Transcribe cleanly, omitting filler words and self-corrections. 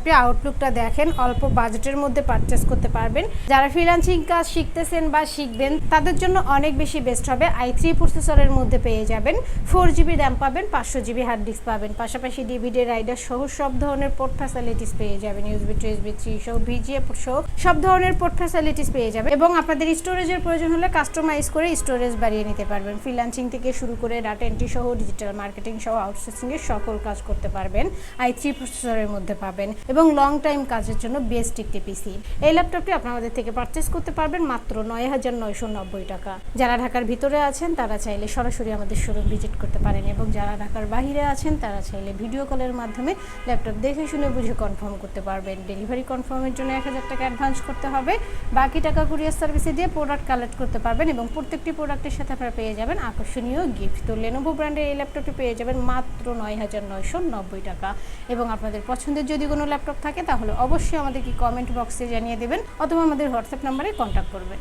ল্যাপটপটি আউটলুকটা দেখেন, অল্প বাজেটের মধ্যে পারচেস করতে পারবেন। যারা ফ্রিল্যান্সিং কাজ শিখতেছেন বা শিখবেন তাদের জন্য অনেক বেশি বেস্ট হবে। i3 প্রসেসরের মধ্যে পেয়ে যাবেন, 4GB র্যাম পাবেন, 500GB হার্ড ডিস্ক পাবেন, পাশাপাশি ডিভিডি রাইডার সহ সব ধরনের পোর্ট ফ্যাসিলিটিস পেয়ে যাবেন, USB টু USB 3 সহ VGA সহ সব ধরনের পোর্ট ফ্যাসিলিটিস পেয়ে যাবেন। এবং আপনাদের স্টোরেজের প্রয়োজন হলে কাস্টমাইজ করে স্টোরেজ বাড়িয়ে নিতে পারবেন। ফ্রিল্যান্সিং থেকে শুরু করে ডাটা এন্ট্রি সহ ডিজিটাল মার্কেটিং সহ আউটসোর্সিং এর সকল কাজ করতে পারবেন i3 প্রসেসরের মধ্যে পাবেন এবং লং টাইম কাজের জন্য বেস্ট একটি পিসি। এই ল্যাপটপটি আপনাদের থেকে পারচেস করতে পারবেন মাত্র ৯,৯৯০ টাকা। যারা ঢাকার ভিতরে আছেন তারা চাইলে সরাসরি আমাদের শোরুম ভিজিট করতে পারেন এবং যারা ঢাকার বাইরে আছেন তারা চাইলে ভিডিও কলের মাধ্যমে ল্যাপটপ দেখে শুনে বুঝে কনফার্ম করতে পারবেন। ডেলিভারি কনফার্মের জন্য ১,০০০ টাকা অ্যাডভান্স করতে হবে, বাকি টাকা কুরিয়ার সার্ভিসে দিয়ে প্রোডাক্ট কালেক্ট করতে পারবেন এবং প্রত্যেকটি প্রোডাক্টের সাথে আপনারা পেয়ে যাবেন আকর্ষণীয় গিফট। তো লেনোভো ব্র্যান্ডের এই ল্যাপটপটি পেয়ে যাবেন মাত্র ৯,৯৯০ টাকা। এবং আপনাদের পছন্দের যদি কোনো ল্যাপটপ থাকে তাহলে অবশ্যই আমাদেরকে কমেন্ট বক্সে জানিয়ে দেবেন অথবা আমাদের হোয়াটসঅ্যাপ নাম্বারে কন্ট্যাক্ট করবেন।